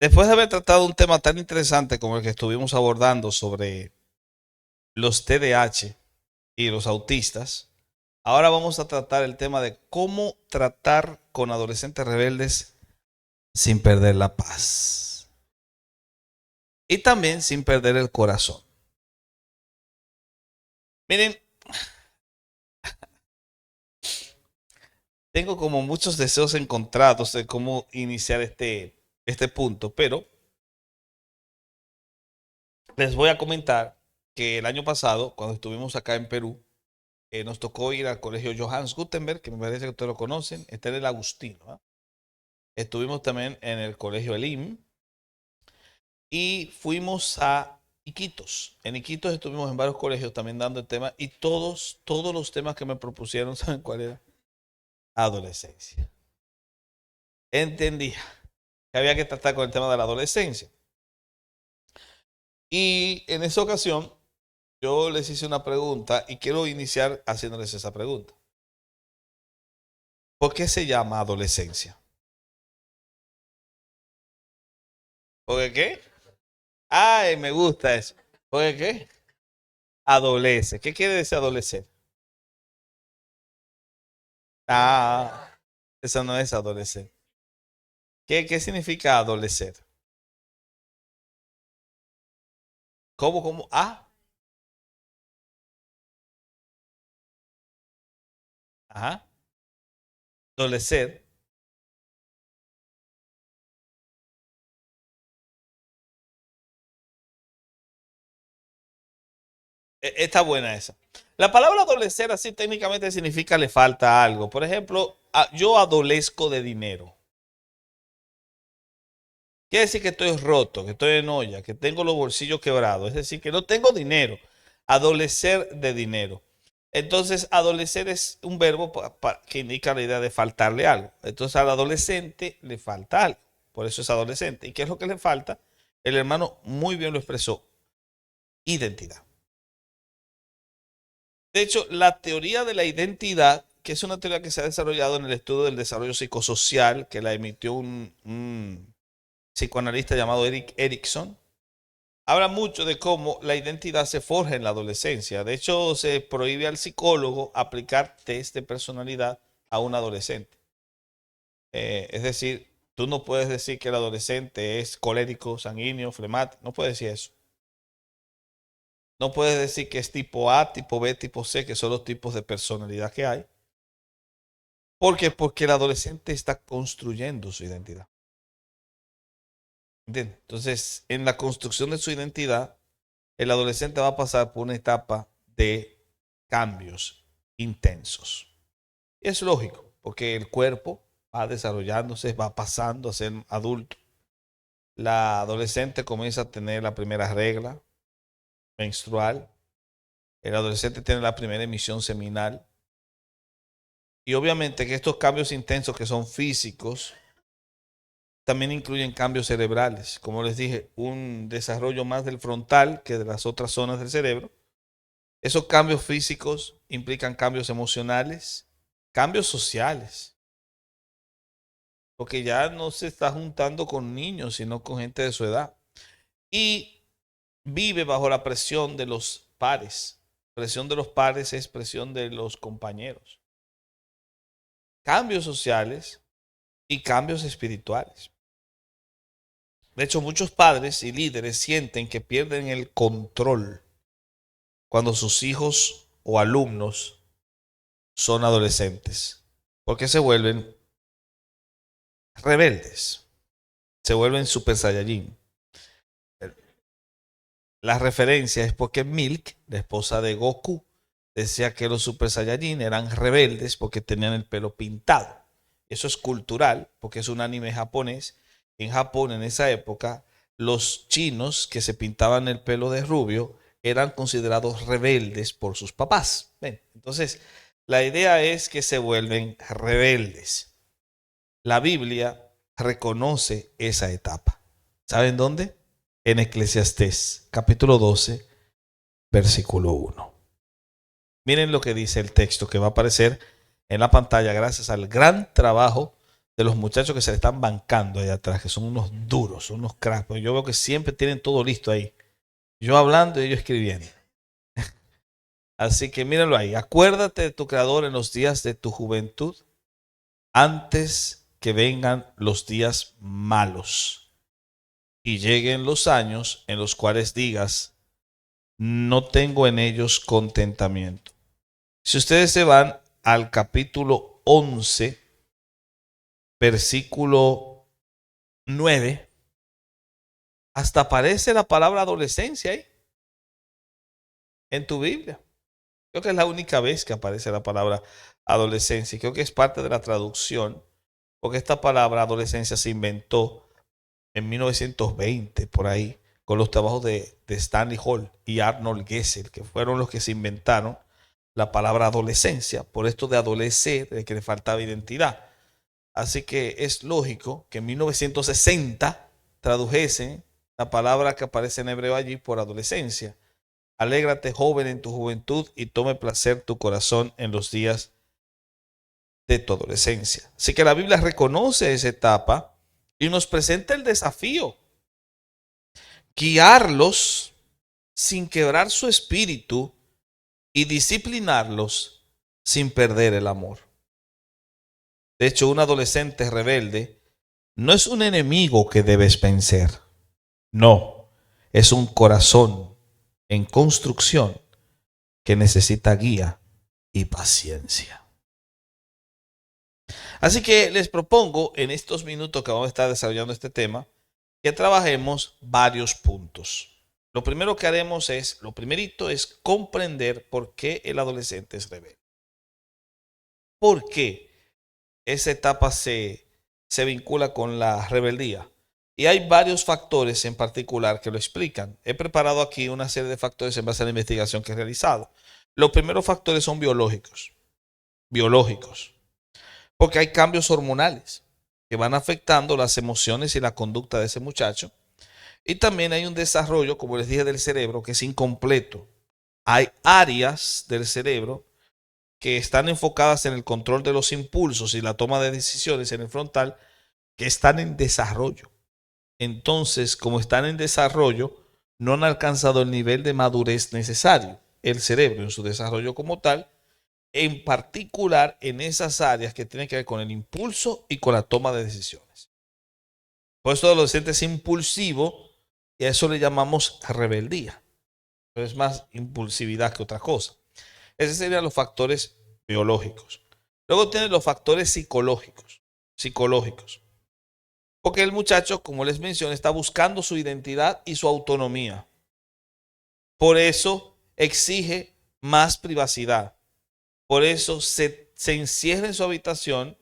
Después de haber tratado un tema tan interesante como el que estuvimos abordando sobre los TDAH y los autistas, ahora vamos a tratar el tema de cómo tratar con adolescentes rebeldes sin perder la paz y también sin perder el corazón. Miren, tengo como muchos deseos encontrados de cómo iniciar este punto, pero les voy a comentar que el año pasado, cuando estuvimos acá en Perú, nos tocó ir al colegio Johannes Gutenberg, que me parece que ustedes lo conocen, está en el Agustino, ¿eh? Estuvimos también en el colegio Elim y fuimos a Iquitos. En Iquitos estuvimos en varios colegios también dando el tema y todos los temas que me propusieron, ¿saben cuál era? Adolescencia. Entendía que había que tratar con el tema de la adolescencia. Y en esa ocasión yo les hice una pregunta y quiero iniciar haciéndoles esa pregunta. ¿Por qué se llama adolescencia? ¿Por qué? Ay, me gusta eso. ¿Por qué? Adolece. ¿Qué quiere decir adolecer? Ah, eso no es adolecer. ¿Qué significa adolecer? ¿Cómo? Ah, ajá. Adolecer. Está buena esa. La palabra adolecer así técnicamente significa le falta algo. Por ejemplo, yo adolezco de dinero. Quiere decir que estoy roto, que estoy en olla, que tengo los bolsillos quebrados. Es decir, que no tengo dinero. Adolecer de dinero. Entonces, adolecer es un verbo que indica la idea de faltarle algo. Entonces, al adolescente le falta algo. Por eso es adolescente. ¿Y qué es lo que le falta? El hermano muy bien lo expresó. Identidad. De hecho, la teoría de la identidad, que es una teoría que se ha desarrollado en el estudio del desarrollo psicosocial, que la emitió un psicoanalista llamado Eric Erikson, habla mucho de cómo la identidad se forja en la adolescencia. De hecho, se prohíbe al psicólogo aplicar test de personalidad a un adolescente. Es decir, tú no puedes decir que el adolescente es colérico, sanguíneo, flemático. No puedes decir eso. No puedes decir que es tipo A, tipo B, tipo C, que son los tipos de personalidad que hay. ¿Por qué? Porque el adolescente está construyendo su identidad. ¿Entiendes? Entonces, en la construcción de su identidad, el adolescente va a pasar por una etapa de cambios intensos. Y es lógico, porque el cuerpo va desarrollándose, va pasando a ser adulto. La adolescente comienza a tener la primera regla menstrual. El adolescente tiene la primera emisión seminal. Y obviamente que estos cambios intensos que son físicos también incluyen cambios cerebrales. Como les dije, un desarrollo más del frontal que de las otras zonas del cerebro. Esos cambios físicos implican cambios emocionales, cambios sociales, porque ya no se está juntando con niños, sino con gente de su edad. Y vive bajo la presión de los pares. Presión de los pares es presión de los compañeros. Cambios sociales y cambios espirituales. De hecho, muchos padres y líderes sienten que pierden el control cuando sus hijos o alumnos son adolescentes, porque se vuelven rebeldes, se vuelven super saiyajin. La referencia es porque Milk, la esposa de Goku, decía que los super saiyajin eran rebeldes porque tenían el pelo pintado. Eso es cultural, porque es un anime japonés. En Japón, en esa época, los chinos que se pintaban el pelo de rubio eran considerados rebeldes por sus papás. ¿Ven? Entonces, la idea es que se vuelven rebeldes. La Biblia reconoce esa etapa. ¿Saben dónde? En Eclesiastés, capítulo 12, versículo 1. Miren lo que dice el texto que va a aparecer en la pantalla gracias al gran trabajo de los muchachos que se le están bancando ahí atrás, que son unos duros, son unos cracks. Porque yo veo que siempre tienen todo listo ahí. Yo hablando y ellos escribiendo. Así que mírenlo ahí. Acuérdate de tu Creador en los días de tu juventud, antes que vengan los días malos y lleguen los años en los cuales digas, no tengo en ellos contentamiento. Si ustedes se van al capítulo 11, versículo 9, hasta aparece la palabra adolescencia ahí en tu Biblia. Creo que es la única vez que aparece la palabra adolescencia. Creo que es parte de la traducción, porque esta palabra adolescencia se inventó en 1920, por ahí, con los trabajos de Stanley Hall y Arnold Gesell, que fueron los que se inventaron la palabra adolescencia, por esto de adolecer, de que le faltaba identidad. Así que es lógico que en 1960 tradujesen la palabra que aparece en hebreo allí por adolescencia. Alégrate, joven, en tu juventud y tome placer tu corazón en los días de tu adolescencia. Así que la Biblia reconoce esa etapa y nos presenta el desafío: guiarlos sin quebrar su espíritu y disciplinarlos sin perder el amor. De hecho, un adolescente rebelde no es un enemigo que debes vencer. No, es un corazón en construcción que necesita guía y paciencia. Así que les propongo en estos minutos que vamos a estar desarrollando este tema, que trabajemos varios puntos. Lo primero que haremos lo primerito es comprender por qué el adolescente es rebelde. ¿Por qué esa etapa se vincula con la rebeldía? Y hay varios factores en particular que lo explican. He preparado aquí una serie de factores en base a la investigación que he realizado. Los primeros factores son biológicos. Biológicos. Porque hay cambios hormonales que van afectando las emociones y la conducta de ese muchacho. Y también hay un desarrollo, como les dije, del cerebro que es incompleto. Hay áreas del cerebro que están enfocadas en el control de los impulsos y la toma de decisiones en el frontal que están en desarrollo. Entonces, como están en desarrollo, no han alcanzado el nivel de madurez necesario. El cerebro en su desarrollo como tal, en particular en esas áreas que tienen que ver con el impulso y con la toma de decisiones. Por eso el adolescente es impulsivo y a eso le llamamos rebeldía. Pero es más impulsividad que otra cosa. Esos serían los factores biológicos. Luego tienen los factores psicológicos. Porque el muchacho, como les mencioné, está buscando su identidad y su autonomía. Por eso exige más privacidad. Por eso se encierra en su habitación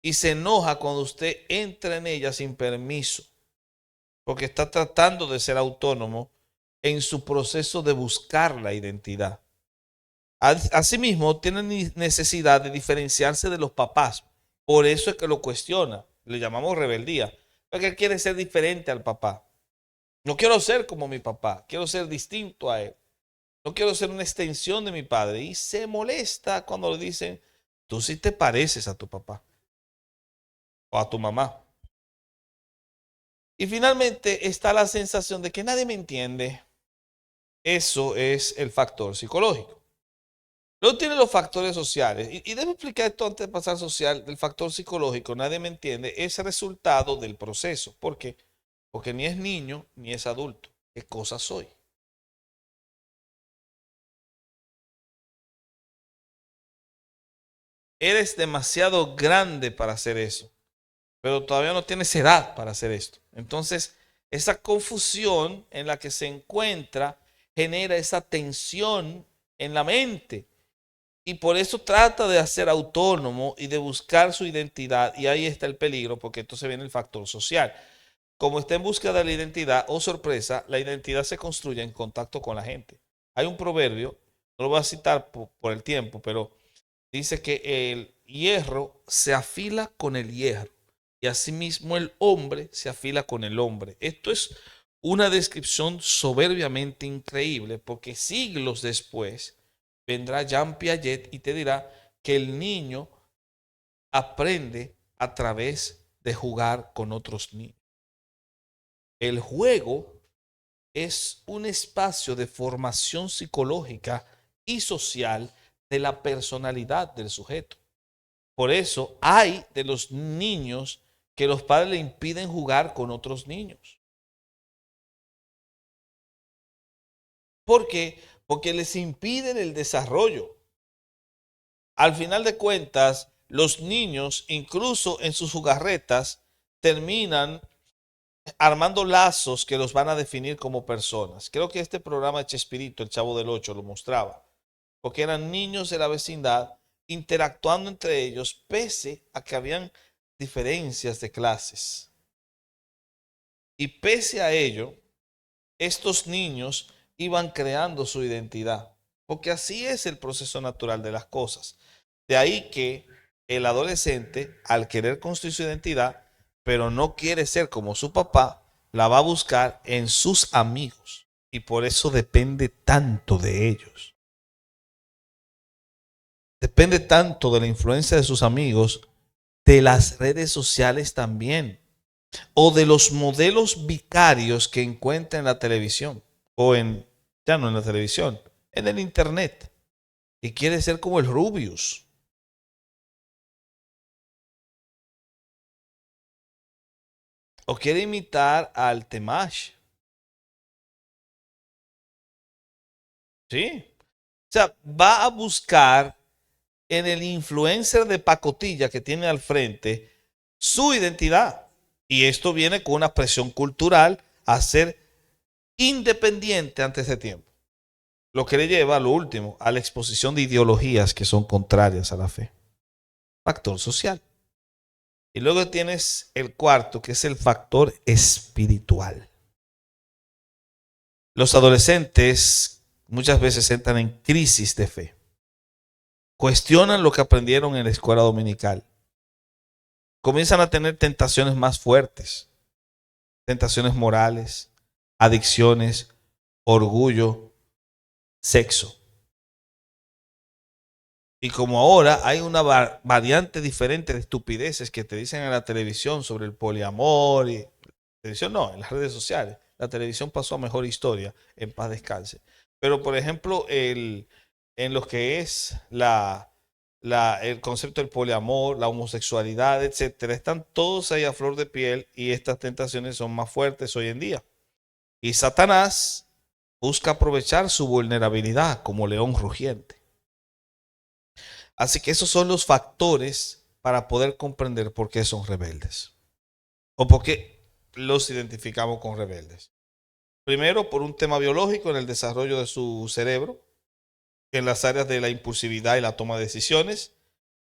y se enoja cuando usted entra en ella sin permiso. Porque está tratando de ser autónomo en su proceso de buscar la identidad. Asimismo, tiene necesidad de diferenciarse de los papás. Por eso es que lo cuestiona. Le llamamos rebeldía. Porque él quiere ser diferente al papá. No quiero ser como mi papá. Quiero ser distinto a él. No quiero ser una extensión de mi padre. Y se molesta cuando le dicen, tú sí te pareces a tu papá o a tu mamá. Y finalmente está la sensación de que nadie me entiende. Eso es el factor psicológico. Luego tiene los factores sociales. Y debo explicar esto antes de pasar social. El factor psicológico, nadie me entiende, es resultado del proceso. ¿Por qué? Porque ni es niño ni es adulto. ¿Qué cosa soy? Eres demasiado grande para hacer eso, pero todavía no tienes edad para hacer esto. Entonces, esa confusión en la que se encuentra genera esa tensión en la mente. Y por eso trata de ser autónomo y de buscar su identidad. Y ahí está el peligro, porque entonces viene el factor social. Como está en búsqueda de la identidad, oh sorpresa, la identidad se construye en contacto con la gente. Hay un proverbio, no lo voy a citar por el tiempo, pero dice que el hierro se afila con el hierro y asimismo el hombre se afila con el hombre. Esto es una descripción soberbiamente increíble porque siglos después vendrá Jean Piaget y te dirá que el niño aprende a través de jugar con otros niños. El juego es un espacio de formación psicológica y social de la personalidad del sujeto. Por eso hay de los niños que los padres le impiden jugar con otros niños. ¿Por qué? Porque les impiden el desarrollo. Al final de cuentas, los niños, incluso en sus jugarretas, terminan armando lazos que los van a definir como personas. Creo que este programa de Chespirito, el Chavo del Ocho, lo mostraba, porque eran niños de la vecindad interactuando entre ellos, pese a que habían diferencias de clases. Y pese a ello, estos niños iban creando su identidad, porque así es el proceso natural de las cosas. De ahí que el adolescente, al querer construir su identidad, pero no quiere ser como su papá, la va a buscar en sus amigos. Y por eso depende tanto de ellos. Depende tanto de la influencia de sus amigos, de las redes sociales también, o de los modelos vicarios que encuentra en la televisión, o ya no en la televisión, en el internet. Y quiere ser como el Rubius. O quiere imitar al Temash. ¿Sí? O sea, va a buscar en el influencer de pacotilla que tiene al frente su identidad. Y esto viene con una presión cultural a ser independiente antes de tiempo. Lo que le lleva a lo último, a la exposición de ideologías que son contrarias a la fe. Factor social. Y luego tienes el cuarto, que es el factor espiritual. Los adolescentes muchas veces entran en crisis de fe. Cuestionan lo que aprendieron en la escuela dominical. Comienzan a tener tentaciones más fuertes, tentaciones morales, adicciones, orgullo, sexo. Y como ahora hay una variante diferente de estupideces que te dicen en la televisión sobre el poliamor y televisión no, en las redes sociales. La televisión pasó a mejor historia, en paz descanse. Pero por ejemplo, en lo que es el concepto del poliamor, la homosexualidad, etcétera, están todos ahí a flor de piel y estas tentaciones son más fuertes hoy en día. Y Satanás busca aprovechar su vulnerabilidad como león rugiente. Así que esos son los factores para poder comprender por qué son rebeldes o por qué los identificamos con rebeldes. Primero, por un tema biológico en el desarrollo de su cerebro, en las áreas de la impulsividad y la toma de decisiones.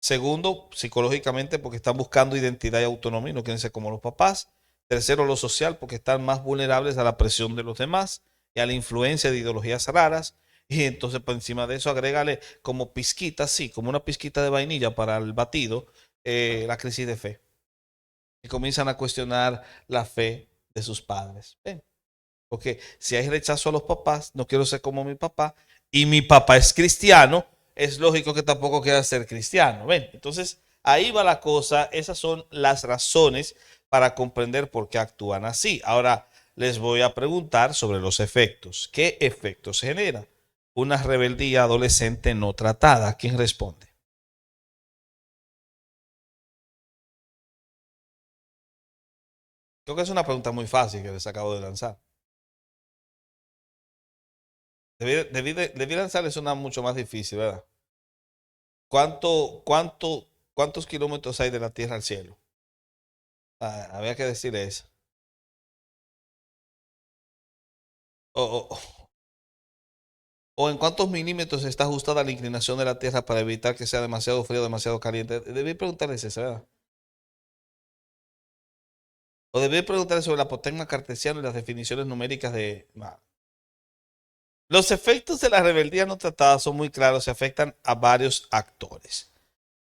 Segundo, psicológicamente, porque están buscando identidad y autonomía y no quieren ser como los papás. Tercero, lo social, porque están más vulnerables a la presión de los demás y a la influencia de ideologías raras. Y entonces, por encima de eso, agrégale como pizquita, sí, como una pizquita de vainilla para el batido, la crisis de fe. Y comienzan a cuestionar la fe de sus padres. ¿Ven? Porque si hay rechazo a los papás, no quiero ser como mi papá, y mi papá es cristiano, es lógico que tampoco quiera ser cristiano. ¿Ven? Entonces, ahí va la cosa. Esas son las razones para comprender por qué actúan así. Ahora les voy a preguntar sobre los efectos. ¿Qué efectos genera una rebeldía adolescente no tratada? ¿Quién responde? Creo que es una pregunta muy fácil que les acabo de lanzar. Debí lanzarles una mucho más difícil, ¿verdad? ¿Cuántos kilómetros hay de la Tierra al cielo? Ah, había que decir eso. O, o- o en cuántos milímetros está ajustada la inclinación de la Tierra para evitar que sea demasiado frío o demasiado caliente. Debí preguntarles eso, ¿verdad? O debí preguntarles sobre la apotegma cartesiana y las definiciones numéricas de... Nah. Los efectos de la rebeldía no tratada son muy claros y afectan a varios actores.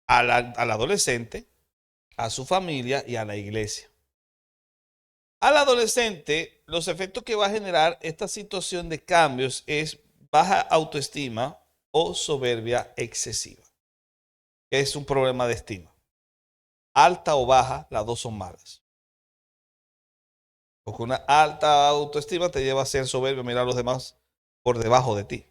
Al adolescente, a su familia y a la iglesia. Al adolescente, los efectos que va a generar esta situación de cambios es baja autoestima o soberbia excesiva, que es un problema de estima. alta o baja, las dos son malas. Porque una alta autoestima te lleva a ser soberbio, mirar a los demás por debajo de ti.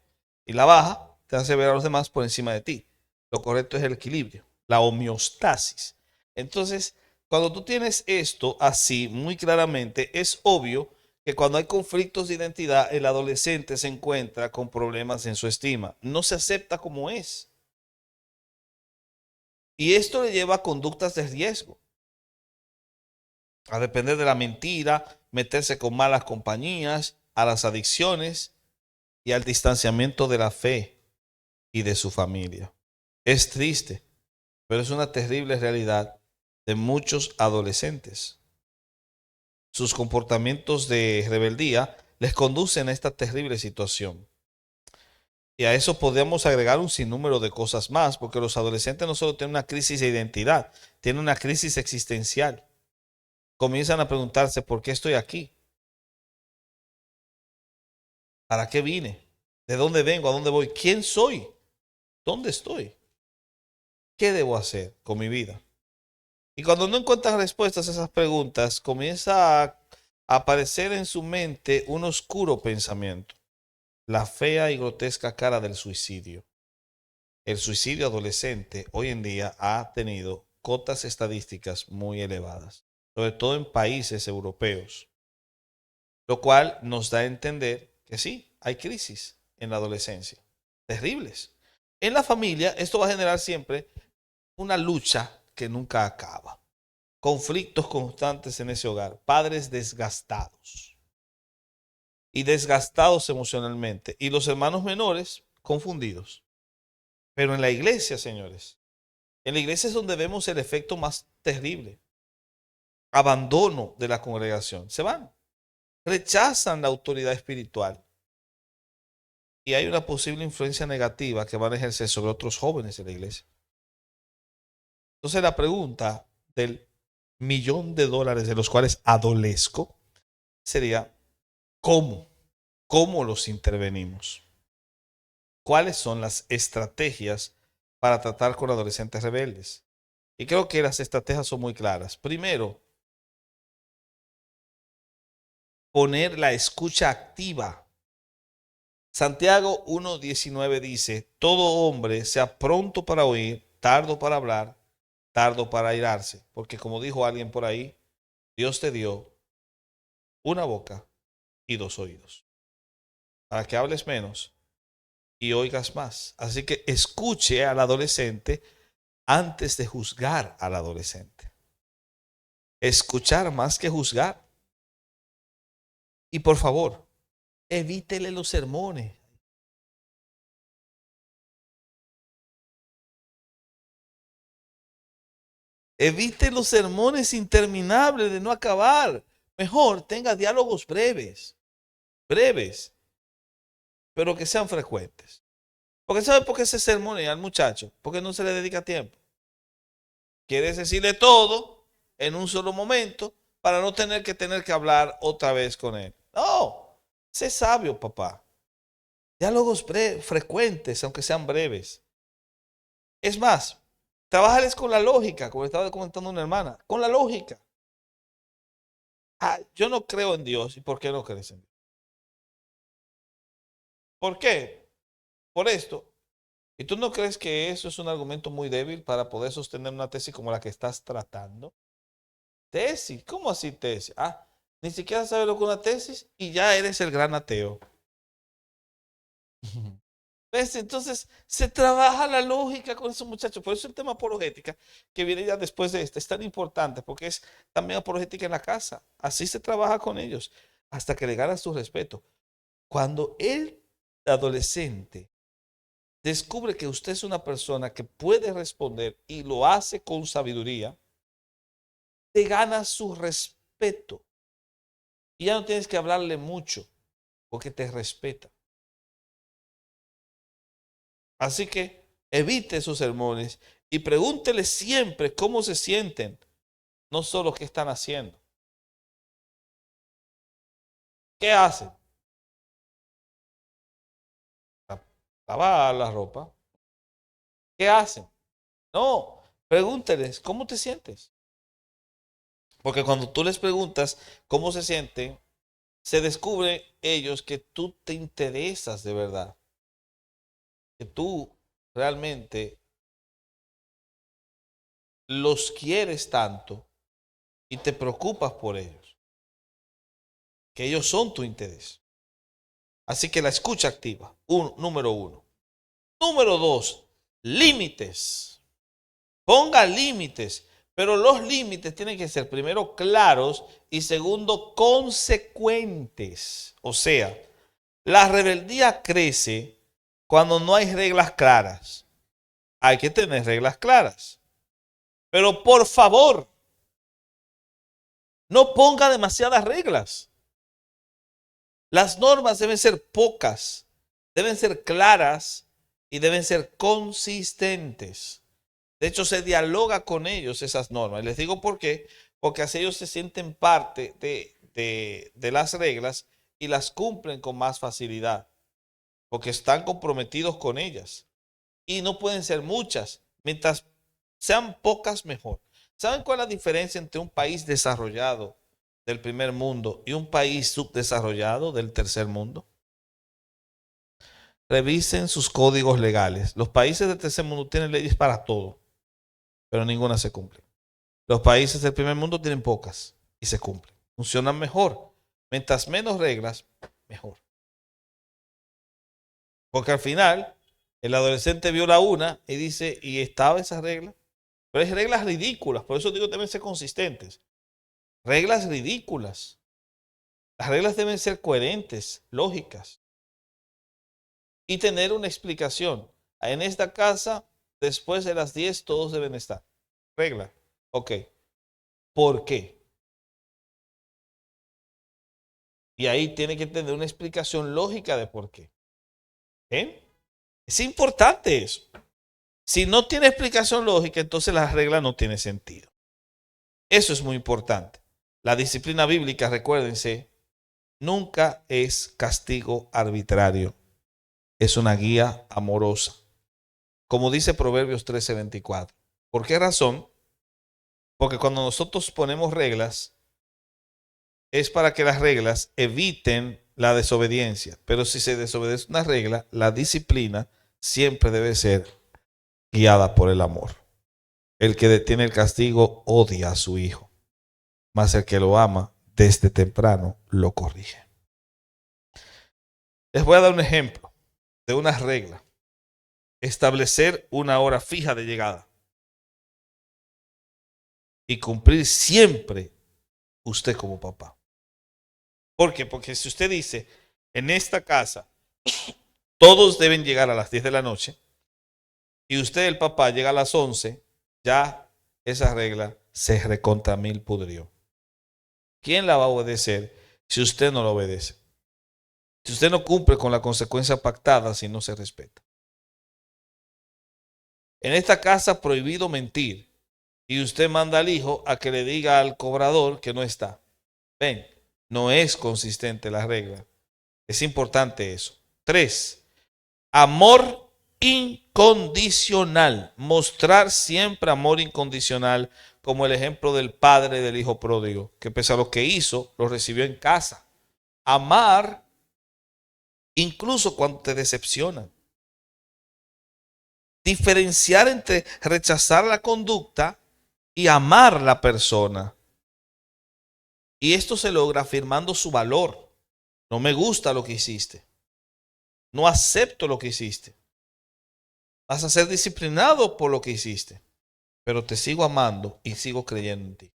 Y la baja te hace ver a los demás por encima de ti. Lo correcto es el equilibrio, la homeostasis. Entonces, cuando tú tienes esto así muy claramente, es obvio que cuando hay conflictos de identidad, el adolescente se encuentra con problemas en su estima. No se acepta como es. Y esto le lleva a conductas de riesgo, a depender de la mentira, meterse con malas compañías, a las adicciones y al distanciamiento de la fe y de su familia. Es triste, pero es una terrible realidad de muchos adolescentes. Sus comportamientos de rebeldía les conducen a esta terrible situación. Y a eso podemos agregar un sinnúmero de cosas más, porque los adolescentes no solo tienen una crisis de identidad, tienen una crisis existencial. Comienzan a preguntarse, ¿por qué estoy aquí? ¿Para qué vine? ¿De dónde vengo? ¿A dónde voy? ¿Quién soy? ¿Dónde estoy? ¿Qué debo hacer con mi vida? Y cuando no encuentran respuestas a esas preguntas, comienza a aparecer en su mente un oscuro pensamiento, la fea y grotesca cara del suicidio. El suicidio adolescente hoy en día ha tenido cotas estadísticas muy elevadas, sobre todo en países europeos, lo cual nos da a entender que sí, hay crisis en la adolescencia, terribles. En la familia, esto va a generar siempre una lucha que nunca acaba, conflictos constantes en ese hogar, padres desgastados y desgastados emocionalmente, y los hermanos menores confundidos. Pero en la iglesia, señores, en la iglesia es donde vemos el efecto más terrible, abandono de la congregación. Se van, rechazan la autoridad espiritual y hay una posible influencia negativa que van a ejercer sobre otros jóvenes de la iglesia. Entonces la pregunta del $1.000.000 de los cuales adolezco sería, ¿cómo? ¿Cómo los intervenimos? ¿Cuáles son las estrategias para tratar con adolescentes rebeldes? Y creo que las estrategias son muy claras. Primero, poner la escucha activa. Santiago 1:19 dice, todo hombre sea pronto para oír, tardo para hablar, tardo para airarse. Porque como dijo alguien por ahí, Dios te dio una boca y dos oídos, para que hables menos y oigas más. Así que escuche al adolescente antes de juzgar al adolescente. Escuchar más que juzgar. Y por favor, evítele los sermones. Evite los sermones interminables de no acabar. Mejor tenga diálogos breves, breves, pero que sean frecuentes. Porque ¿sabe por qué se sermonea al muchacho? Porque no se le dedica tiempo. Quieres decirle todo en un solo momento para no tener que hablar otra vez con él. No, sé sabio, papá. Diálogos frecuentes, aunque sean breves. Es más, trabajales con la lógica, como estaba comentando una hermana, con la lógica. Ah, yo no creo en Dios. ¿Y por qué no crees en Dios? ¿Por qué? Por esto. ¿Y tú no crees que eso es un argumento muy débil para poder sostener una tesis como la que estás tratando? Tesis, ¿cómo así tesis? Ah, ni siquiera sabes lo que es una tesis y ya eres el gran ateo. ¿Ves? Entonces se trabaja la lógica con esos muchachos. Por eso el tema apologética, que viene ya después de este, es tan importante, porque es también apologética en la casa. Así se trabaja con ellos, hasta que le ganas su respeto. Cuando el adolescente descubre que usted es una persona que puede responder y lo hace con sabiduría, te gana su respeto. Y ya no tienes que hablarle mucho, porque te respeta. Así que evite sus sermones y pregúntele siempre cómo se sienten, no solo qué están haciendo. ¿Qué hacen? Lavar la ropa. ¿Qué hacen? No, pregúnteles cómo te sientes. Porque cuando tú les preguntas cómo se sienten, se descubre ellos que tú te interesas de verdad, que tú realmente los quieres tanto y te preocupas por ellos, que ellos son tu interés. Así que la escucha activa, número uno. Número dos, límites. Ponga límites, pero los límites tienen que ser primero claros y segundo consecuentes. O sea, la rebeldía crece cuando no hay reglas claras. Hay que tener reglas claras. Pero por favor, no ponga demasiadas reglas. Las normas deben ser pocas, deben ser claras y deben ser consistentes. De hecho, se dialoga con ellos esas normas. Les digo por qué. Porque así ellos se sienten parte de las reglas y las cumplen con más facilidad. Porque están comprometidos con ellas. Y no pueden ser muchas. Mientras sean pocas, mejor. ¿Saben cuál es la diferencia entre un país desarrollado del primer mundo y un país subdesarrollado del tercer mundo? Revisen sus códigos legales. Los países del tercer mundo tienen leyes para todo, pero ninguna se cumple. Los países del primer mundo tienen pocas y se cumplen. Funcionan mejor. Mientras menos reglas, mejor. Porque al final, el adolescente viola una y dice, ¿y estaba esa regla? Pero hay reglas ridículas, por eso digo que deben ser consistentes. Reglas ridículas. Las reglas deben ser coherentes, lógicas. Y tener una explicación. En esta casa, después de las 10, todos deben estar. Regla. Ok. ¿Por qué? Y ahí tiene que tener una explicación lógica de por qué. ¿Eh? Es importante eso. Si no tiene explicación lógica, entonces la regla no tiene sentido. Eso es muy importante. La disciplina bíblica, recuérdense, nunca es castigo arbitrario. Es una guía amorosa. Como dice Proverbios 13:24. ¿Por qué razón? Porque cuando nosotros ponemos reglas, es para que las reglas eviten la desobediencia. Pero si se desobedece una regla, la disciplina siempre debe ser guiada por el amor. El que detiene el castigo odia a su hijo, mas el que lo ama desde temprano lo corrige. Les voy a dar un ejemplo de una regla. Establecer una hora fija de llegada y cumplir siempre usted como papá. ¿Por qué? Porque si usted dice, en esta casa todos deben llegar a las 10 de la noche y usted, el papá, llega a las 11, ya esa regla se recontra mil pudrió. ¿Quién la va a obedecer si usted no la obedece? Si usted no cumple con la consecuencia pactada, si no se respeta. En esta casa prohibido mentir y usted manda al hijo a que le diga al cobrador que no está. Ven, no es consistente la regla. Es importante eso. 3. Amor incondicional. Mostrar siempre amor incondicional, como el ejemplo del padre del hijo pródigo, que pese a lo que hizo, lo recibió en casa. Amar incluso cuando te decepcionan. Diferenciar entre rechazar la conducta y amar la persona. Y esto se logra afirmando su valor. No me gusta lo que hiciste. No acepto lo que hiciste. Vas a ser disciplinado por lo que hiciste. Pero te sigo amando y sigo creyendo en ti.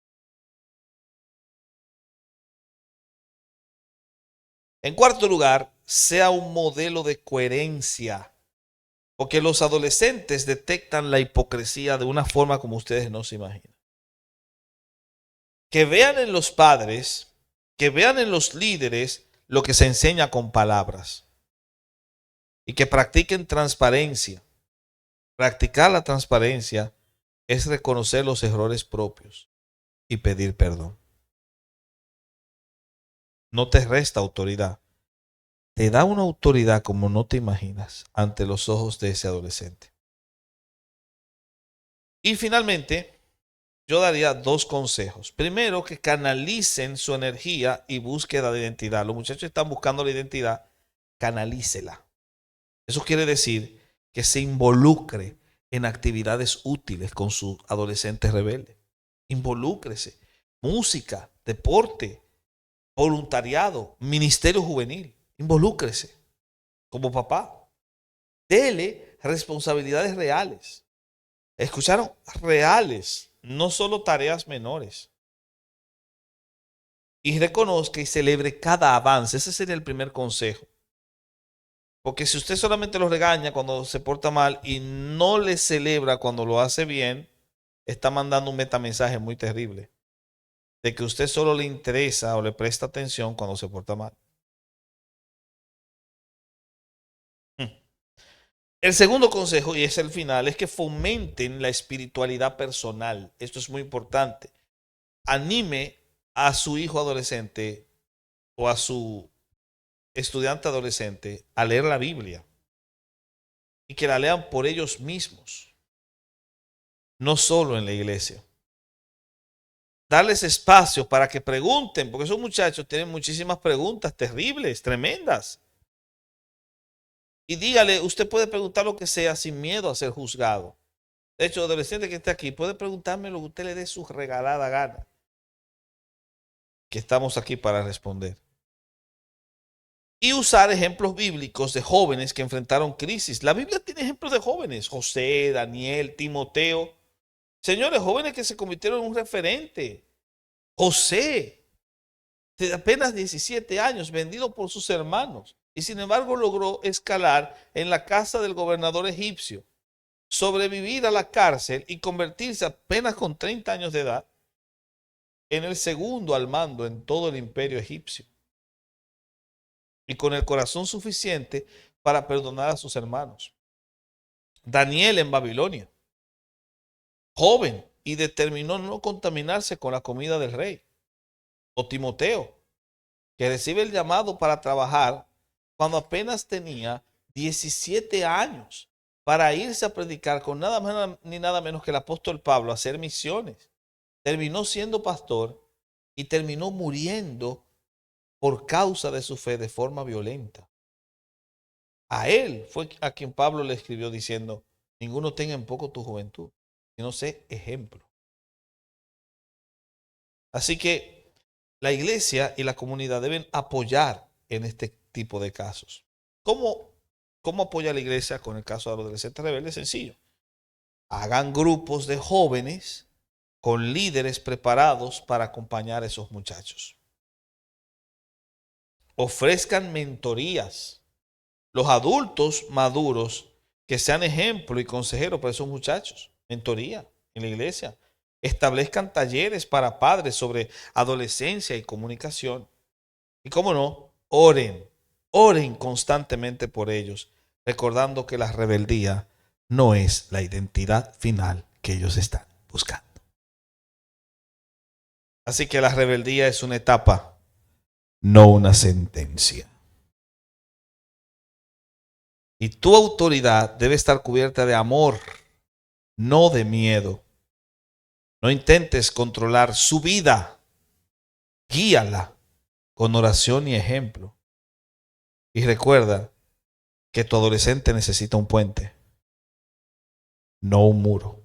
En cuarto lugar, sea un modelo de coherencia. Porque los adolescentes detectan la hipocresía de una forma como ustedes no se imaginan. Que vean en los padres, que vean en los líderes lo que se enseña con palabras. Y que practiquen transparencia. Practicar la transparencia es reconocer los errores propios y pedir perdón. No te resta autoridad. Te da una autoridad como no te imaginas ante los ojos de ese adolescente. Y finalmente, yo daría dos consejos. Primero, que canalicen su energía y búsqueda de identidad. Los muchachos están buscando la identidad, canalícela. Eso quiere decir que se involucre en actividades útiles con su adolescente rebelde. Involúcrese. Música, deporte, voluntariado, ministerio juvenil. Involúcrese como papá. Dele responsabilidades reales. ¿Escucharon? Reales, no solo tareas menores. Y reconozca y celebre cada avance. Ese sería el primer consejo. Porque si usted solamente lo regaña cuando se porta mal y no le celebra cuando lo hace bien, está mandando un metamensaje muy terrible. De que usted solo le interesa o le presta atención cuando se porta mal. El segundo consejo, y es el final, es que fomenten la espiritualidad personal. Esto es muy importante. Anime a su hijo adolescente o a su estudiante adolescente a leer la Biblia y que la lean por ellos mismos, no solo en la iglesia. Darles espacio para que pregunten, porque esos muchachos tienen muchísimas preguntas terribles, tremendas. Y dígale, usted puede preguntar lo que sea sin miedo a ser juzgado. De hecho, adolescente que esté aquí, puede preguntarme lo que usted le dé su regalada gana. Que estamos aquí para responder. Y usar ejemplos bíblicos de jóvenes que enfrentaron crisis. La Biblia tiene ejemplos de jóvenes, José, Daniel, Timoteo. Señores, jóvenes que se convirtieron en un referente. José, de apenas 17 años, vendido por sus hermanos. Y sin embargo logró escalar en la casa del gobernador egipcio, sobrevivir a la cárcel y convertirse apenas con 30 años de edad en el segundo al mando en todo el imperio egipcio. Y con el corazón suficiente para perdonar a sus hermanos. Daniel en Babilonia, joven, y determinó no contaminarse con la comida del rey. O Timoteo, que recibe el llamado para trabajar cuando apenas tenía 17 años para irse a predicar con nada más ni nada menos que el apóstol Pablo a hacer misiones. Terminó siendo pastor y terminó muriendo por causa de su fe de forma violenta. A él fue a quien Pablo le escribió diciendo, ninguno tenga en poco tu juventud, sino sé ejemplo. Así que la iglesia y la comunidad deben apoyar en este tipo de casos. ¿Cómo apoya la iglesia con el caso de los adolescentes rebeldes? Sencillo. Hagan grupos de jóvenes con líderes preparados para acompañar a esos muchachos. Ofrezcan mentorías. Los adultos maduros que sean ejemplo y consejero para esos muchachos. Mentoría en la iglesia. Establezcan talleres para padres sobre adolescencia y comunicación. Y cómo no, oren constantemente por ellos, recordando que la rebeldía no es la identidad final que ellos están buscando. Así que la rebeldía es una etapa, no una sentencia. Y tu autoridad debe estar cubierta de amor, no de miedo. No intentes controlar su vida. Guíala con oración y ejemplo. Y recuerda que tu adolescente necesita un puente, no un muro.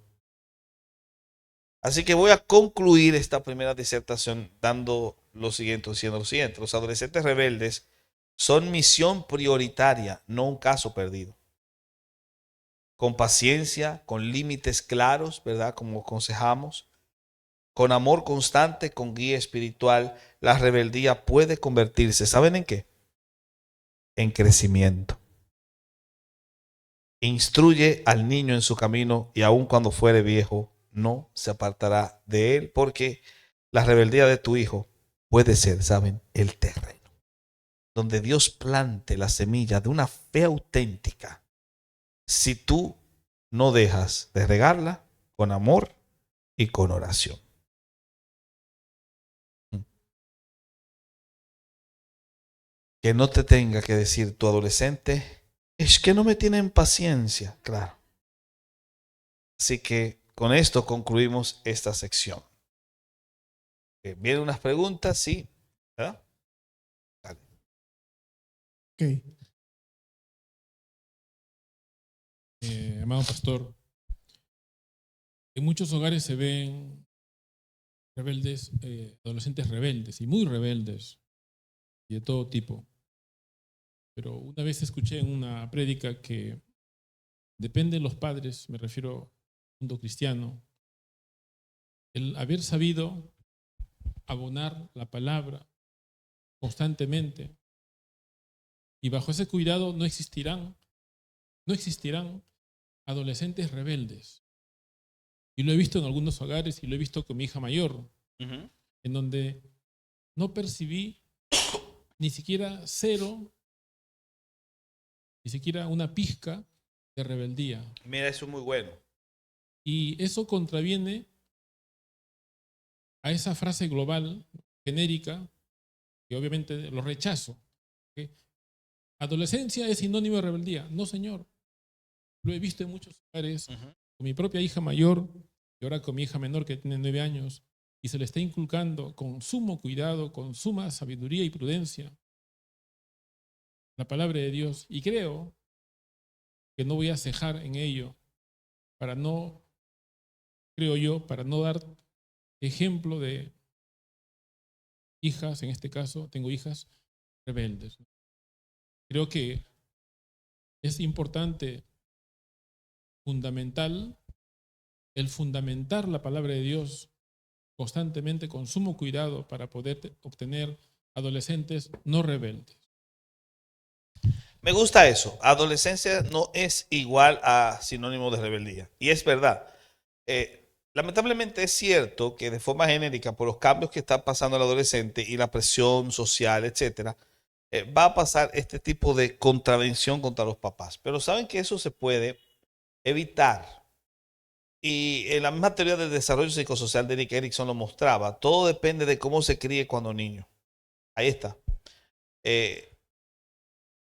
Así que voy a concluir esta primera disertación diciendo lo siguiente. Los adolescentes rebeldes son misión prioritaria, no un caso perdido. Con paciencia, con límites claros, ¿verdad? Como aconsejamos, con amor constante, con guía espiritual, la rebeldía puede convertirse, ¿saben en qué? En crecimiento. Instruye al niño en su camino y aun cuando fuere viejo, no se apartará de él, porque la rebeldía de tu hijo puede ser, ¿saben?, el terreno donde Dios plante la semilla de una fe auténtica si tú no dejas de regarla con amor y con oración. Que no te tenga que decir tu adolescente, es que no me tienen paciencia, claro. Así que con esto concluimos esta sección. ¿Vienen unas preguntas? Sí. ¿Verdad? Dale. Ok. Amado pastor, en muchos hogares se ven rebeldes, adolescentes rebeldes y muy rebeldes y de todo tipo. Pero una vez escuché en una prédica que depende de los padres, me refiero al mundo cristiano, el haber sabido abonar la palabra constantemente y bajo ese cuidado no existirán adolescentes rebeldes. Y lo he visto en algunos hogares y lo he visto con mi hija mayor, en donde no percibí ni siquiera cero, ni siquiera una pizca de rebeldía. Mira, eso es muy bueno. Y eso contraviene a esa frase global, genérica, que obviamente lo rechazo. ¿Okay? Adolescencia es sinónimo de rebeldía. No, señor. Lo he visto en muchos hogares, con mi propia hija mayor y ahora con mi hija menor que tiene 9 años, y se le está inculcando con sumo cuidado, con suma sabiduría y prudencia la palabra de Dios. Y creo que no voy a cejar en ello para no, creo yo, para no dar ejemplo de hijas, en este caso, tengo hijas rebeldes. Creo que es importante, fundamental, el fundamentar la palabra de Dios constantemente con sumo cuidado para poder obtener adolescentes no rebeldes. Me gusta eso. Adolescencia no es igual a sinónimo de rebeldía. Y es verdad. Lamentablemente es cierto que de forma genérica, por los cambios que está pasando el adolescente y la presión social, etcétera, va a pasar este tipo de contravención contra los papás. Pero saben que eso se puede evitar. Y en la misma teoría del desarrollo psicosocial de Eric Erikson lo mostraba. Todo depende de cómo se críe cuando niño. Ahí está. Eh,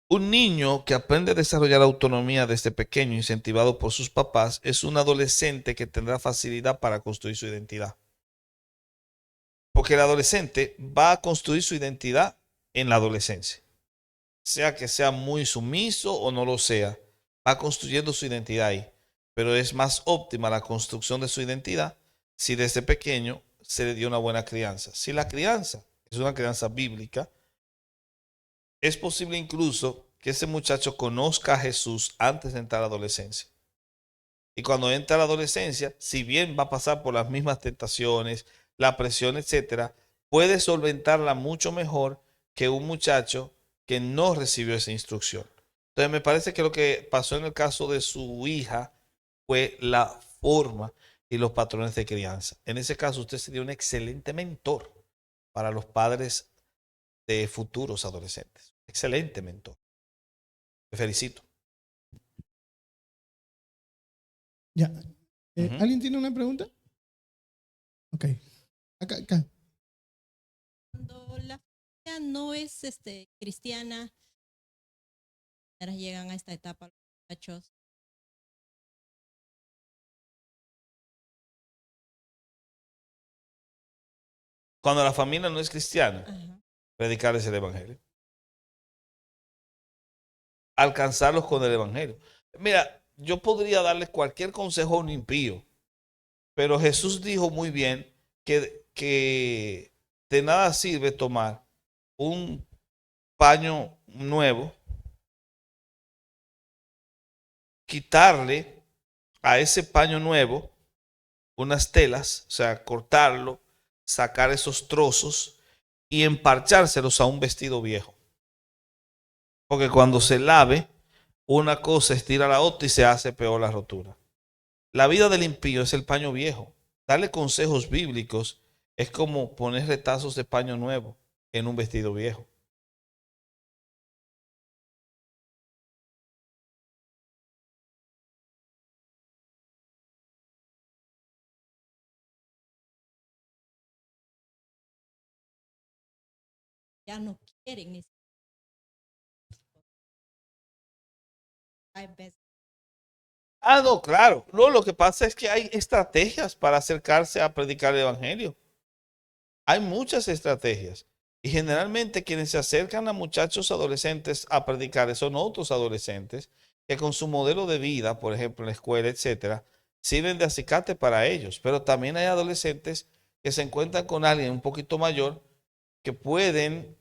un niño que aprende a desarrollar autonomía desde pequeño, incentivado por sus papás, es un adolescente que tendrá facilidad para construir su identidad. Porque el adolescente va a construir su identidad en la adolescencia. Sea que sea muy sumiso o no lo sea, va construyendo su identidad ahí. Pero es más óptima la construcción de su identidad si desde pequeño se le dio una buena crianza. Si la crianza es una crianza bíblica, es posible incluso que ese muchacho conozca a Jesús antes de entrar a la adolescencia. Y cuando entra a la adolescencia, si bien va a pasar por las mismas tentaciones, la presión, etcétera, puede solventarla mucho mejor que un muchacho que no recibió esa instrucción. Entonces, me parece que lo que pasó en el caso de su hija fue la forma y los patrones de crianza. En ese caso, usted sería un excelente mentor para los padres de futuros adolescentes. Excelente mentor. Te felicito. Ya. Ujú. ¿Alguien tiene una pregunta? Ok. Acá. Cuando la familia no es cristiana, llegan a esta etapa los muchachos. Cuando la familia no es cristiana, Ajá. predicarles el evangelio. Alcanzarlos con el evangelio. Mira, yo podría darle cualquier consejo a un impío, pero Jesús dijo muy bien que de nada sirve tomar un paño nuevo, quitarle a ese paño nuevo unas telas, o sea, cortarlo, sacar esos trozos y emparchárselos a un vestido viejo. Porque cuando se lave, una cosa estira la otra y se hace peor la rotura. La vida del impío es el paño viejo. Darle consejos bíblicos es como poner retazos de paño nuevo en un vestido viejo. Ya no quieren ni siquiera. Hay veces. Ah, no, claro. No, lo que pasa es que hay estrategias para acercarse a predicar el evangelio. Hay muchas estrategias. Y generalmente quienes se acercan a muchachos adolescentes a predicar son otros adolescentes que con su modelo de vida, por ejemplo, en la escuela, etcétera, sirven de acicate para ellos. Pero también hay adolescentes que se encuentran con alguien un poquito mayor que pueden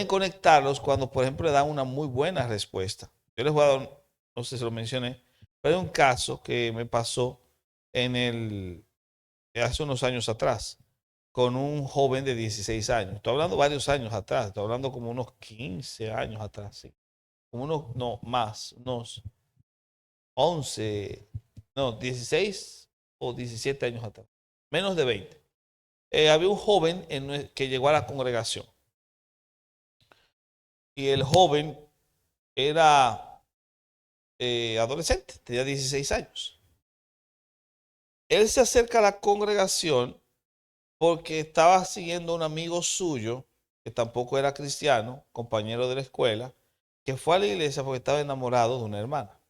conectarlos cuando, por ejemplo, le dan una muy buena respuesta. Yo les voy a dar, no sé si lo mencioné, pero hay un caso que me pasó hace unos años atrás con un joven de 16 años. Estoy hablando varios años atrás, estoy hablando como unos 15 años atrás, sí. Como unos, no, más, unos 11, no, 16 o 17 años atrás. Menos de 20. Había un joven que llegó a la congregación. Y el joven era adolescente, tenía 16 años. Él se acerca a la congregación porque estaba siguiendo a un amigo suyo, que tampoco era cristiano, compañero de la escuela, que fue a la iglesia porque estaba enamorado de una hermana.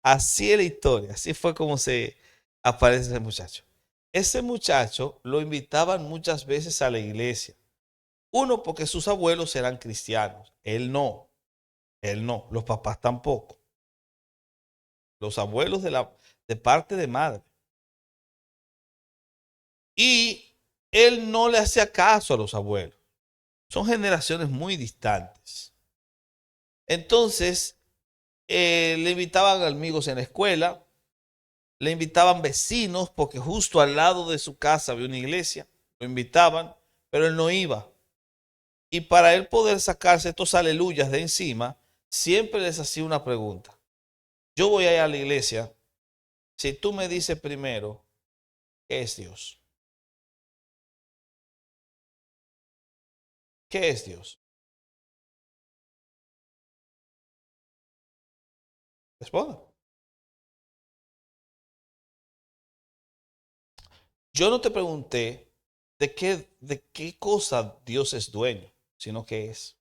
Así es la historia, así fue como se aparece ese muchacho. Ese muchacho lo invitaban muchas veces a la iglesia. Uno, porque sus abuelos eran cristianos. Él no, los papás tampoco. Los abuelos de parte de madre. Y él no le hacía caso a los abuelos. Son generaciones muy distantes. Entonces, le invitaban amigos en la escuela, le invitaban vecinos, porque justo al lado de su casa había una iglesia, lo invitaban, pero él no iba. Y para él poder sacarse estos aleluyas de encima, siempre les hacía una pregunta. Yo voy a ir a la iglesia si tú me dices primero qué es Dios. ¿Qué es Dios? Responda. Yo no te pregunté de qué cosa Dios es dueño, sino qué es.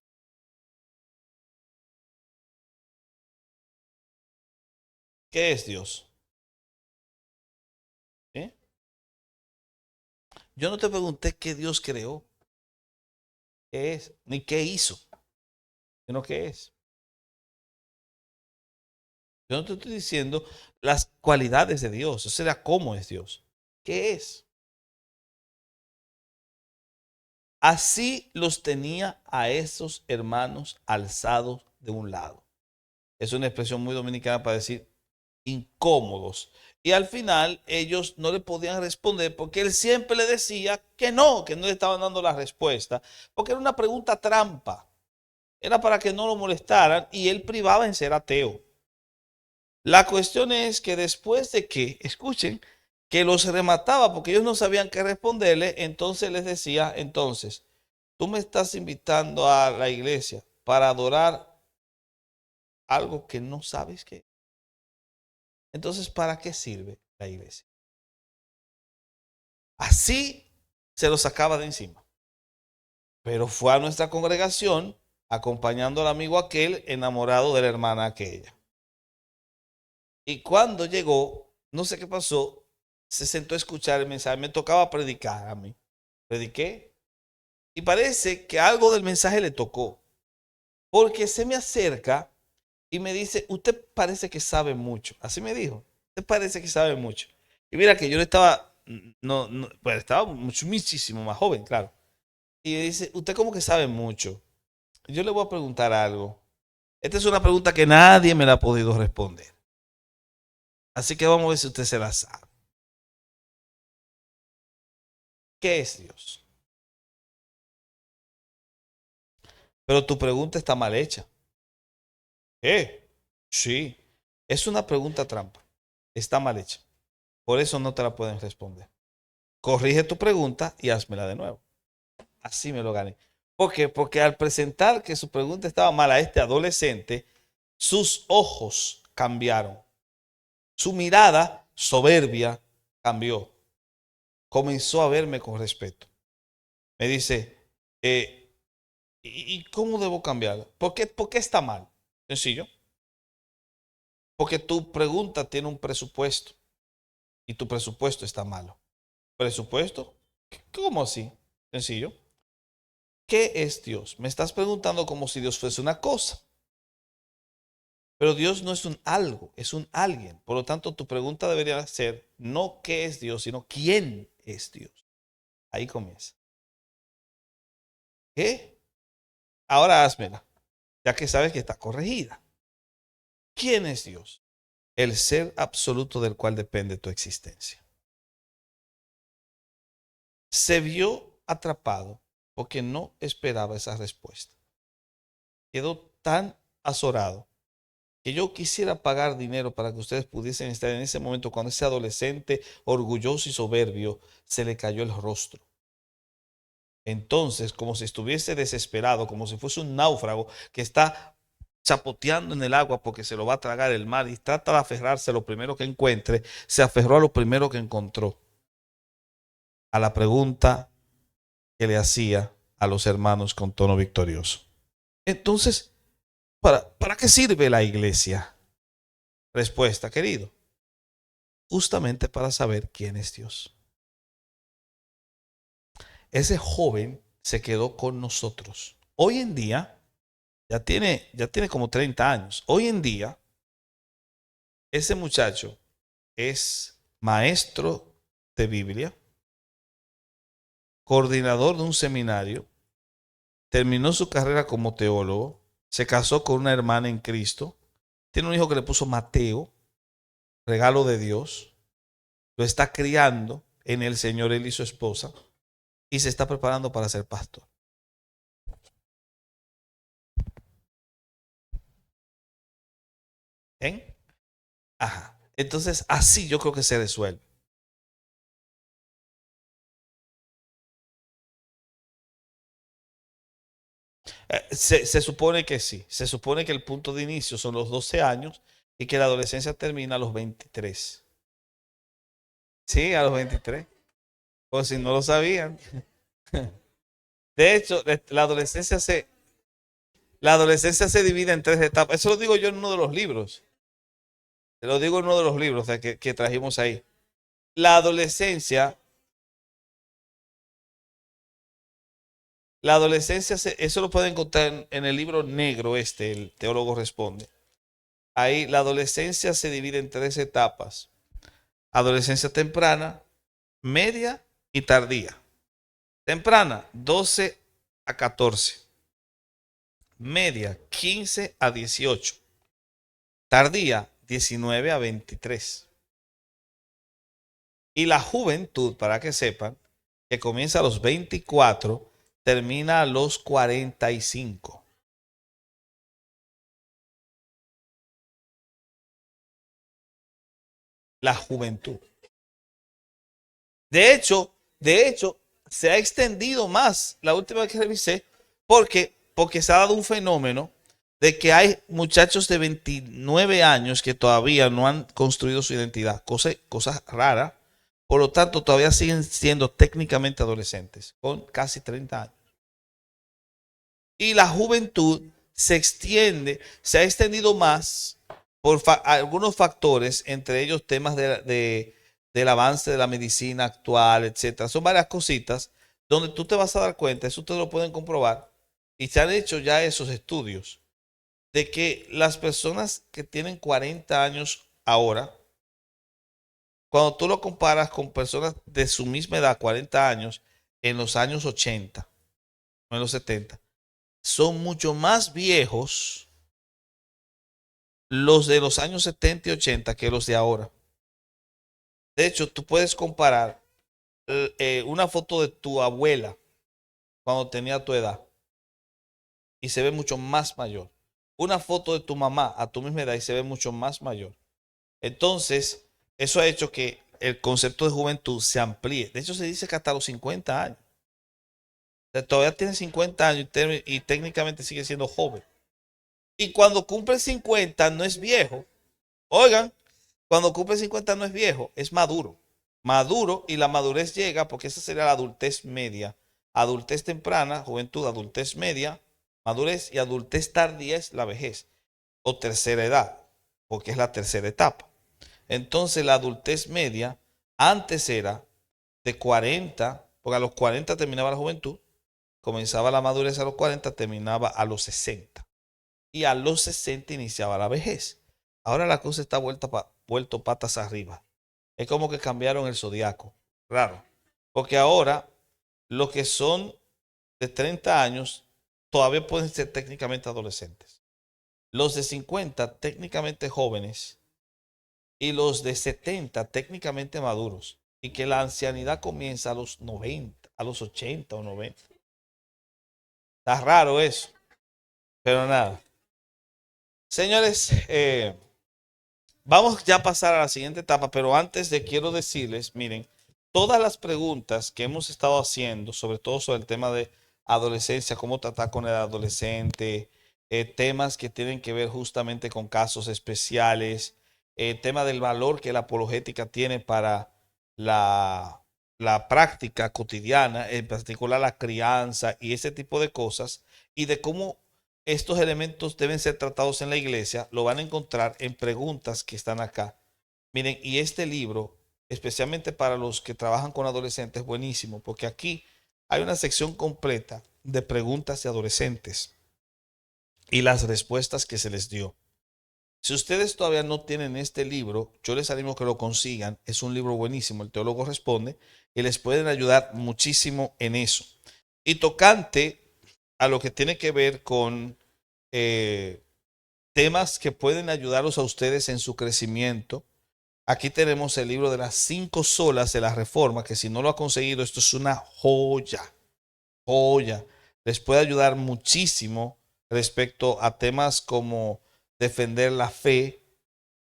¿Qué es Dios? ¿Sí? Yo no te pregunté qué Dios creó, qué es, ni qué hizo, sino qué es. Yo no te estoy diciendo las cualidades de Dios, o sea, cómo es Dios. ¿Qué es? Así los tenía a esos hermanos alzados de un lado. Es una expresión muy dominicana para decir incómodos. Y al final ellos no le podían responder porque él siempre le decía que no le estaban dando la respuesta, porque era una pregunta trampa. Era para que no lo molestaran y él privaba en ser ateo. La cuestión es que después de que, escuchen, que los remataba porque ellos no sabían qué responderle, entonces les decía, entonces, tú me estás invitando a la iglesia para adorar algo que no sabes qué es. Entonces, ¿para qué sirve la iglesia? Así se lo sacaba de encima. Pero fue a nuestra congregación acompañando al amigo aquel enamorado de la hermana aquella. Y cuando llegó, no sé qué pasó, se sentó a escuchar el mensaje. Me tocaba predicar a mí. Prediqué. Y parece que algo del mensaje le tocó. Porque se me acerca y me dice, usted parece que sabe mucho. Así me dijo. Usted parece que sabe mucho. Y mira que yo le estaba, no, pues estaba muchísimo más joven, claro. Y me dice, usted como que sabe mucho. Yo le voy a preguntar algo. Esta es una pregunta que nadie me la ha podido responder. Así que vamos a ver si usted se la sabe. ¿Qué es Dios? Pero tu pregunta está mal hecha. ¿Qué? Sí. Es una pregunta trampa. Está mal hecha. Por eso no te la pueden responder. Corrige tu pregunta y házmela de nuevo. Así me lo gané. ¿Por qué? Porque al presentar que su pregunta estaba mal a este adolescente, sus ojos cambiaron. Su mirada soberbia cambió. Comenzó a verme con respeto. Me dice, ¿y cómo debo cambiarlo? ¿Por qué está mal? Sencillo. Porque tu pregunta tiene un presupuesto y tu presupuesto está malo. ¿Presupuesto? ¿Cómo así? Sencillo. ¿Qué es Dios? Me estás preguntando como si Dios fuese una cosa. Pero Dios no es un algo, es un alguien. Por lo tanto, tu pregunta debería ser no qué es Dios, sino quién es Dios. Ahí comienza. ¿Qué? Ahora házmela, ya que sabes que está corregida. ¿Quién es Dios? El ser absoluto del cual depende tu existencia. Se vio atrapado porque no esperaba esa respuesta. Quedó tan azorado que yo quisiera pagar dinero para que ustedes pudiesen estar en ese momento cuando ese adolescente orgulloso y soberbio se le cayó el rostro. Entonces, como si estuviese desesperado, como si fuese un náufrago que está chapoteando en el agua porque se lo va a tragar el mar y trata de aferrarse a lo primero que encuentre, se aferró a lo primero que encontró, a la pregunta que le hacía a los hermanos con tono victorioso. Entonces, ¿para qué sirve la iglesia? Respuesta, querido, justamente para saber quién es Dios. Ese joven se quedó con nosotros. Hoy en día, ya tiene como 30 años. Hoy en día, ese muchacho es maestro de Biblia, coordinador de un seminario, terminó su carrera como teólogo, se casó con una hermana en Cristo, tiene un hijo que le puso Mateo, regalo de Dios, lo está criando en el Señor él y su esposa y se está preparando para ser pastor. ¿Ven? Ajá. Entonces, así yo creo que se resuelve. Se supone que sí. Se supone que el punto de inicio son los 12 años y que la adolescencia termina a los 23. Sí, a los 23. O si no lo sabían. De hecho, la adolescencia se divide en 3 etapas. Eso lo digo yo en uno de los libros. Te lo digo en uno de los libros que trajimos ahí. La adolescencia, eso lo pueden encontrar en el libro negro el teólogo responde. Ahí la adolescencia se divide en 3 etapas. Adolescencia temprana, media y tardía. Temprana, 12 a 14. Media, 15 a 18. Tardía, 19 a 23. Y la juventud, para que sepan, que comienza a los 24, termina a los 45. La juventud. De hecho, se ha extendido más la última vez que revisé, porque se ha dado un fenómeno de que hay muchachos de 29 años que todavía no han construido su identidad, cosas raras. Por lo tanto, todavía siguen siendo técnicamente adolescentes, con casi 30 años. Y la juventud se ha extendido más por algunos factores, entre ellos temas del avance de la medicina actual, etcétera. Son varias cositas donde tú te vas a dar cuenta, eso ustedes lo pueden comprobar, y se han hecho ya esos estudios, de que las personas que tienen 40 años ahora, cuando tú lo comparas con personas de su misma edad, 40 años, en los años 80 o en los 70, son mucho más viejos los de los años 70 y 80 que los de ahora. De hecho, tú puedes comparar una foto de tu abuela cuando tenía tu edad y se ve mucho más mayor. Una foto de tu mamá a tu misma edad y se ve mucho más mayor. Entonces, eso ha hecho que el concepto de juventud se amplíe. De hecho, se dice que hasta los 50 años. O sea, todavía tiene 50 años y técnicamente sigue siendo joven. Y cuando cumple 50 no es viejo. Oigan, cuando cumple 50 no es viejo, es maduro. Maduro, y la madurez llega porque esa sería la adultez media. Adultez temprana, juventud, adultez media, madurez, y adultez tardía es la vejez o tercera edad. porque es la tercera etapa. Entonces la adultez media antes era de 40, porque a los 40 terminaba la juventud, comenzaba la madurez a los 40, terminaba a los 60. Y a los 60 iniciaba la vejez. Ahora la cosa está vuelto patas arriba. Es como que cambiaron el zodiaco. Raro. Porque ahora los que son de 30 años todavía pueden ser técnicamente adolescentes. Los de 50 técnicamente jóvenes y los de 70 técnicamente maduros. Y que la ancianidad comienza a los 90, a los 80 o 90. Está raro eso. Pero nada. Señores, vamos ya a pasar a la siguiente etapa, pero antes de quiero decirles, miren, todas las preguntas que hemos estado haciendo, sobre todo sobre el tema de adolescencia, cómo tratar con el adolescente, temas que tienen que ver justamente con casos especiales, tema del valor que la apologética tiene para la práctica cotidiana, en particular la crianza y ese tipo de cosas, y de cómo estos elementos deben ser tratados en la iglesia, lo van a encontrar en preguntas que están acá. Miren, y este libro, especialmente para los que trabajan con adolescentes, es buenísimo, porque aquí hay una sección completa de preguntas de adolescentes y las respuestas que se les dio. Si ustedes todavía no tienen este libro, yo les animo a que lo consigan. Es un libro buenísimo, El Teólogo Responde, y les pueden ayudar muchísimo en eso. Y tocante a lo que tiene que ver con temas que pueden ayudarlos a ustedes en su crecimiento. Aquí tenemos el libro de las 5 solas de la Reforma, que si no lo ha conseguido, esto es una joya, joya. Les puede ayudar muchísimo respecto a temas como defender la fe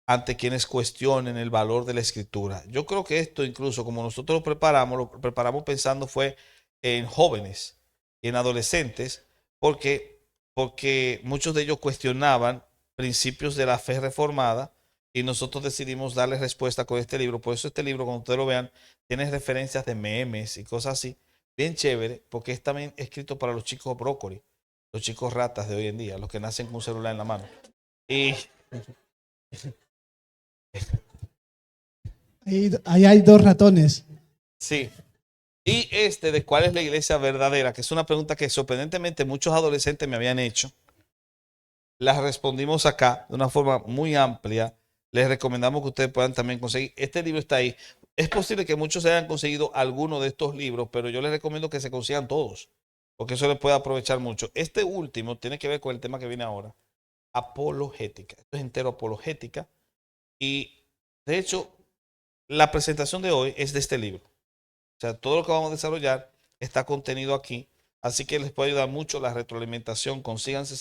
ante quienes cuestionen el valor de la escritura. Yo creo que esto incluso como nosotros lo preparamos pensando fue en jóvenes y en adolescentes, porque muchos de ellos cuestionaban principios de la fe reformada y nosotros decidimos darle respuesta con este libro. Por eso este libro, cuando ustedes lo vean, tiene referencias de memes y cosas así, bien chévere, porque es también escrito para los chicos brócoli, los chicos ratas de hoy en día, los que nacen con un celular en la mano. Y Ahí hay 2 ratones. sí. Y este de cuál es la iglesia verdadera, que es una pregunta que sorprendentemente muchos adolescentes me habían hecho. Las respondimos acá de una forma muy amplia. Les recomendamos que ustedes puedan también conseguir. Este libro está ahí. Es posible que muchos hayan conseguido alguno de estos libros, pero yo les recomiendo que se consigan todos, porque eso les puede aprovechar mucho. Este último tiene que ver con el tema que viene ahora, apologética. Esto es entero apologética. Y de hecho, la presentación de hoy es de este libro. O sea, todo lo que vamos a desarrollar está contenido aquí. Así que les puede ayudar mucho la retroalimentación. Consíganse